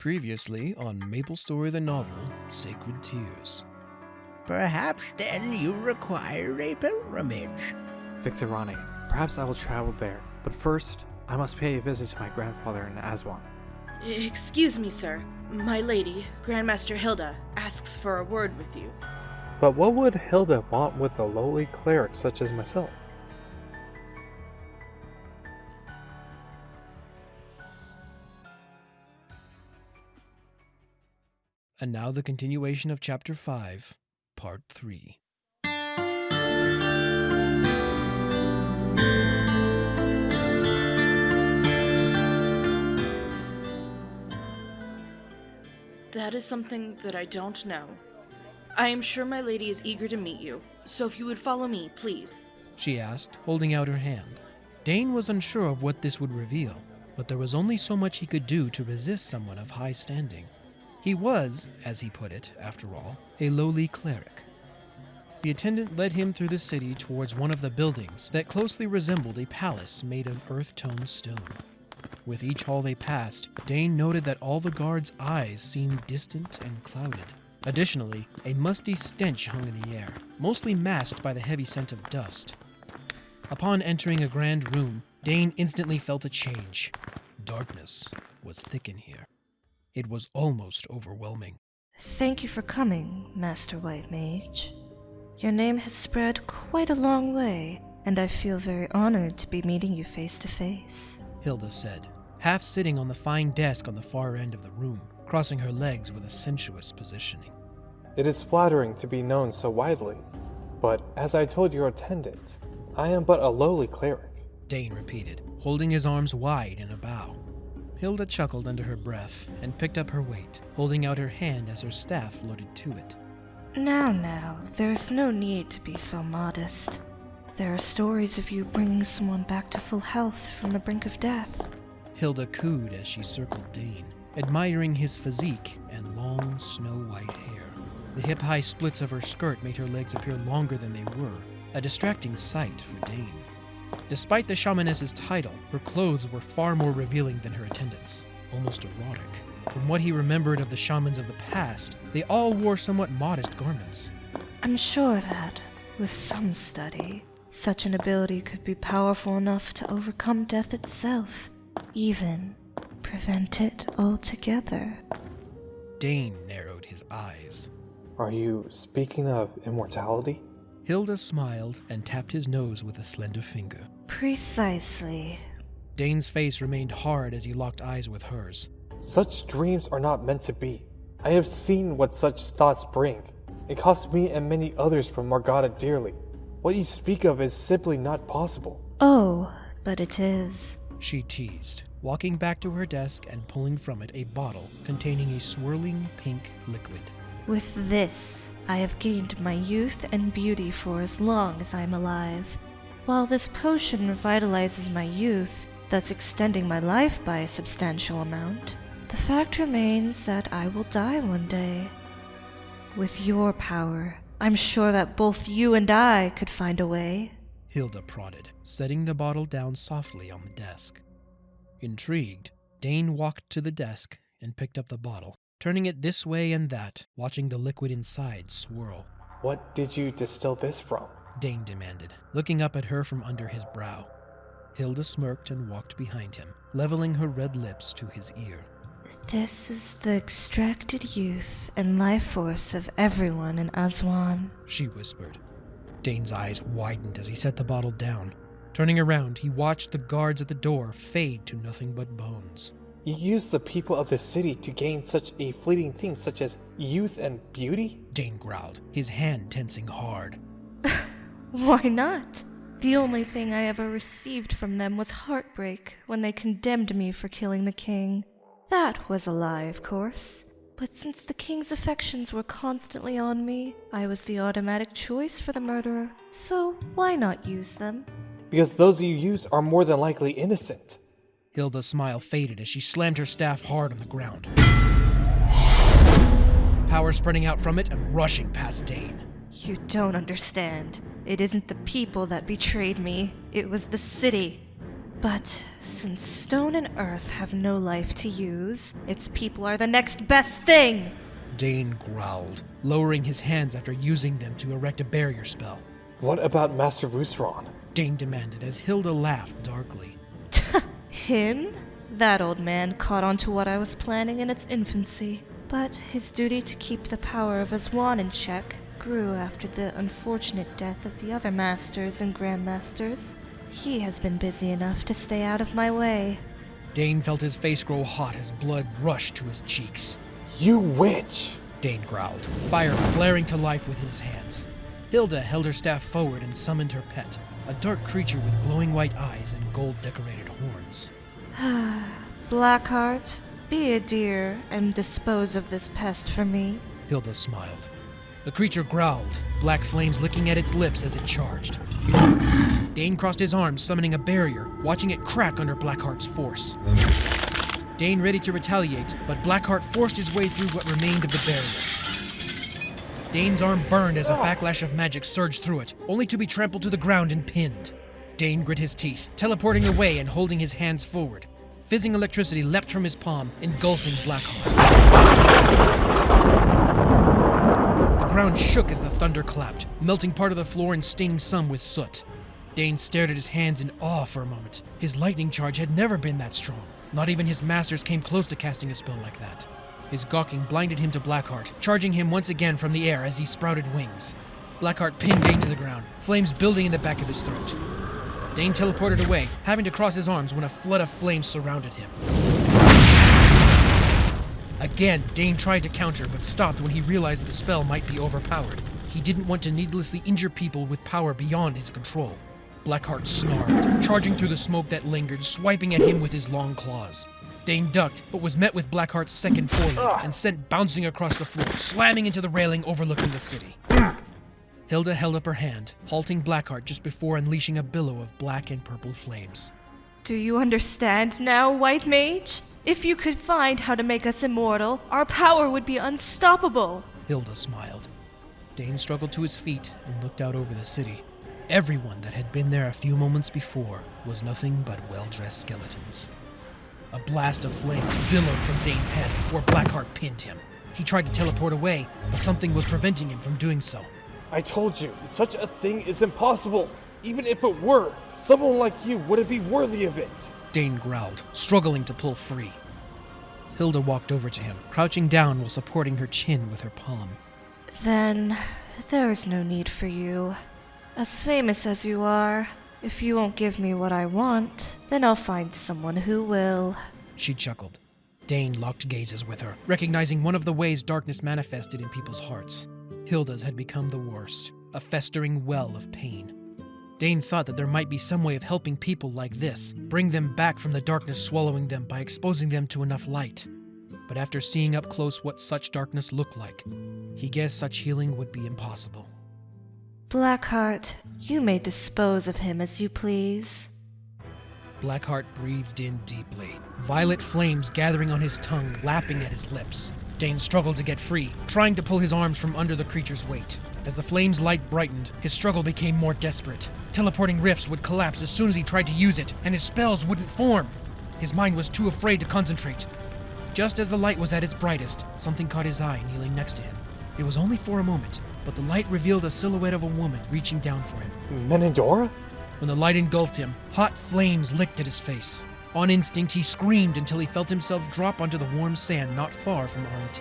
Previously on Maplstory the novel, Sacred Tears. Perhaps then you require a pilgrimage. Victorani, perhaps I will travel there, but first, I must pay a visit to my grandfather in Azwan. Excuse me, sir. My lady, Grandmaster Hilda, asks for a word with you. But what would Hilda want with a lowly cleric such as myself? And now the continuation of Chapter 5, Part 3. That is something that I don't know. I am sure my lady is eager to meet you, so if you would follow me, please. She asked, holding out her hand. Dane was unsure of what this would reveal, but there was only so much he could do to resist someone of high standing. He was, as he put it, after all, a lowly cleric. The attendant led him through the city towards one of the buildings that closely resembled a palace made of earth-toned stone. With each hall they passed, Dane noted that all the guards' eyes seemed distant and clouded. Additionally, a musty stench hung in the air, mostly masked by the heavy scent of dust. Upon entering a grand room, Dane instantly felt a change. Darkness was thick in here. It was almost overwhelming. Thank you for coming, Master White Mage. Your name has spread quite a long way, and I feel very honored to be meeting you face to face. Hilda said, half sitting on the fine desk on the far end of the room, crossing her legs with a sensuous positioning. It is flattering to be known so widely, but as I told your attendant, I am but a lowly cleric. Dane repeated, holding his arms wide in a bow. Hilda chuckled under her breath and picked up her weight, holding out her hand as her staff floated to it. Now, there's no need to be so modest. There are stories of you bringing someone back to full health from the brink of death. Hilda cooed as she circled Dane, admiring his physique and long, snow-white hair. The hip-high splits of her skirt made her legs appear longer than they were, a distracting sight for Dane. Despite the shamaness's title, her clothes were far more revealing than her attendants, almost erotic. From what he remembered of the shamans of the past, they all wore somewhat modest garments. I'm sure that, with some study, such an ability could be powerful enough to overcome death itself, even prevent it altogether. Dane narrowed his eyes. Are you speaking of immortality? Hilda smiled and tapped his nose with a slender finger. Precisely. Dane's face remained hard as he locked eyes with hers. Such dreams are not meant to be. I have seen what such thoughts bring. It cost me and many others from Margata dearly. What you speak of is simply not possible. Oh, but it is. She teased, walking back to her desk and pulling from it a bottle containing a swirling pink liquid. With this, I have gained my youth and beauty for as long as I am alive. While this potion revitalizes my youth, thus extending my life by a substantial amount, the fact remains that I will die one day. With your power, I'm sure that both you and I could find a way. Hilda prodded, setting the bottle down softly on the desk. Intrigued, Dane walked to the desk and picked up the bottle, turning it this way and that, watching the liquid inside swirl. What did you distill this from? Dane demanded, looking up at her from under his brow. Hilda smirked and walked behind him, leveling her red lips to his ear. This is the extracted youth and life force of everyone in Azwan, she whispered. Dane's eyes widened as he set the bottle down. Turning around, he watched the guards at the door fade to nothing but bones. You use the people of the city to gain such a fleeting thing such as youth and beauty? Dane growled, his hand tensing hard. Why not? The only thing I ever received from them was heartbreak when they condemned me for killing the king. That was a lie, of course. But since the king's affections were constantly on me, I was the automatic choice for the murderer. So why not use them? Because those you use are more than likely innocent. Hilda's smile faded as she slammed her staff hard on the ground. Power spreading out from it and rushing past Dane. You don't understand. It isn't the people that betrayed me. It was the city. But since stone and earth have no life to use, its people are the next best thing! Dane growled, lowering his hands after using them to erect a barrier spell. What about Master Rusron? Dane demanded as Hilda laughed darkly. Him? That old man caught on to what I was planning in its infancy. But his duty to keep the power of Azwan in check grew after the unfortunate death of the other masters and grandmasters. He has been busy enough to stay out of my way. Dane felt his face grow hot as blood rushed to his cheeks. You witch! Dane growled, fire flaring to life within his hands. Hilda held her staff forward and summoned her pet, a dark creature with glowing white eyes and gold-decorated horns. Blackheart, be a dear and dispose of this pest for me. Hilda smiled. The creature growled, black flames licking at its lips as it charged. Dane crossed his arms, summoning a barrier, watching it crack under Blackheart's force. Dane ready to retaliate, but Blackheart forced his way through what remained of the barrier. Dane's arm burned as a backlash of magic surged through it, only to be trampled to the ground and pinned. Dane grit his teeth, teleporting away and holding his hands forward. Fizzing electricity leapt from his palm, engulfing Blackheart. The ground shook as the thunder clapped, melting part of the floor and staining some with soot. Dane stared at his hands in awe for a moment. His lightning charge had never been that strong. Not even his masters came close to casting a spell like that. His gawking blinded him to Blackheart, charging him once again from the air as he sprouted wings. Blackheart pinned Dane to the ground, flames building in the back of his throat. Dane teleported away, having to cross his arms when a flood of flames surrounded him. Again, Dane tried to counter, but stopped when he realized that the spell might be overpowered. He didn't want to needlessly injure people with power beyond his control. Blackheart snarled, charging through the smoke that lingered, swiping at him with his long claws. Dane ducked, but was met with Blackheart's second foreleg and sent bouncing across the floor, slamming into the railing overlooking the city. Hilda held up her hand, halting Blackheart just before unleashing a billow of black and purple flames. Do you understand now, White Mage? If you could find how to make us immortal, our power would be unstoppable. Hilda smiled. Dane struggled to his feet and looked out over the city. Everyone that had been there a few moments before was nothing but well-dressed skeletons. A blast of flames billowed from Dane's head before Blackheart pinned him. He tried to teleport away, but something was preventing him from doing so. I told you, such a thing is impossible. Even if it were, someone like you wouldn't be worthy of it. Dane growled, struggling to pull free. Hilda walked over to him, crouching down while supporting her chin with her palm. Then there is no need for you. As famous as you are, if you won't give me what I want, then I'll find someone who will. She chuckled. Dane locked gazes with her, recognizing one of the ways darkness manifested in people's hearts. Hilda's had become the worst, a festering well of pain. Dane thought that there might be some way of helping people like this, bring them back from the darkness swallowing them by exposing them to enough light. But after seeing up close what such darkness looked like, he guessed such healing would be impossible. Blackheart, you may dispose of him as you please. Blackheart breathed in deeply, violet flames gathering on his tongue, lapping at his lips. Dane struggled to get free, trying to pull his arms from under the creature's weight. As the flame's light brightened, his struggle became more desperate. Teleporting rifts would collapse as soon as he tried to use it, and his spells wouldn't form. His mind was too afraid to concentrate. Just as the light was at its brightest, something caught his eye kneeling next to him. It was only for a moment, but the light revealed a silhouette of a woman reaching down for him. Menodora? When the light engulfed him, hot flames licked at his face. On instinct, he screamed until he felt himself drop onto the warm sand not far from Ariant.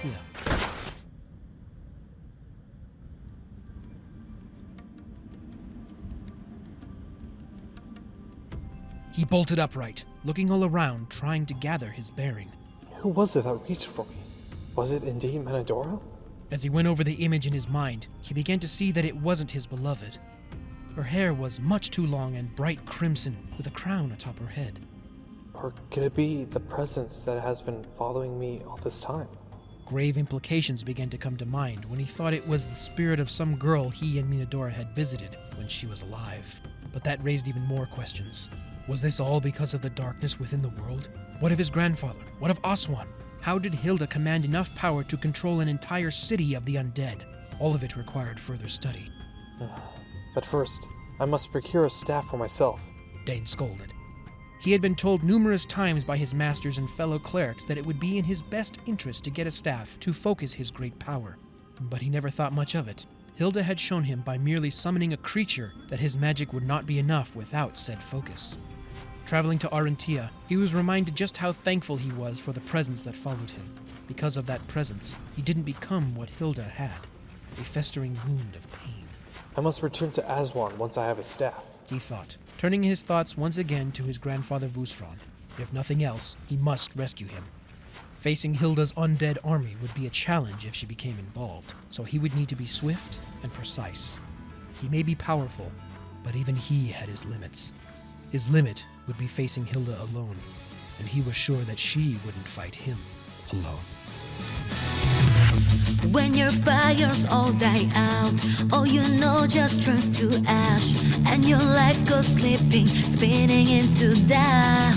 He bolted upright, looking all around, trying to gather his bearing. Who was it that reached for me? Was it indeed Menodora? As he went over the image in his mind, he began to see that it wasn't his beloved. Her hair was much too long and bright crimson, with a crown atop her head. Or could it be the presence that has been following me all this time? Grave implications began to come to mind when he thought it was the spirit of some girl he and Menodora had visited when she was alive. But that raised even more questions. Was this all because of the darkness within the world? What of his grandfather? What of Azwan? How did Hilda command enough power to control an entire city of the undead? All of it required further study. But first, I must procure a staff for myself. Dane scolded. He had been told numerous times by his masters and fellow clerics that it would be in his best interest to get a staff to focus his great power, but he never thought much of it. Hilda had shown him by merely summoning a creature that his magic would not be enough without said focus. Traveling to Arantia, he was reminded just how thankful he was for the presence that followed him. Because of that presence, he didn't become what Hilda had, a festering wound of pain. I must return to Azwan once I have a staff, He thought, turning his thoughts once again to his grandfather Vusran. If nothing else, he must rescue him. Facing Hilda's undead army would be a challenge if she became involved, so he would need to be swift and precise. He may be powerful, but even he had his limits. His limit would be facing Hilda alone, and he was sure that she wouldn't fight him alone. When your fires all die out, all you know just turns to ash, and your life goes slipping, spinning into doubt.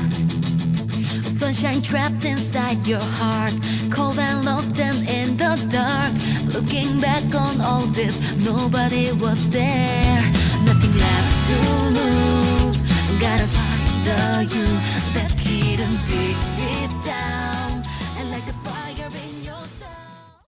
Sunshine trapped inside your heart, cold and lost and in the dark. Looking back on all this, nobody was there. Nothing left to lose. Gotta find the you that's hidden deep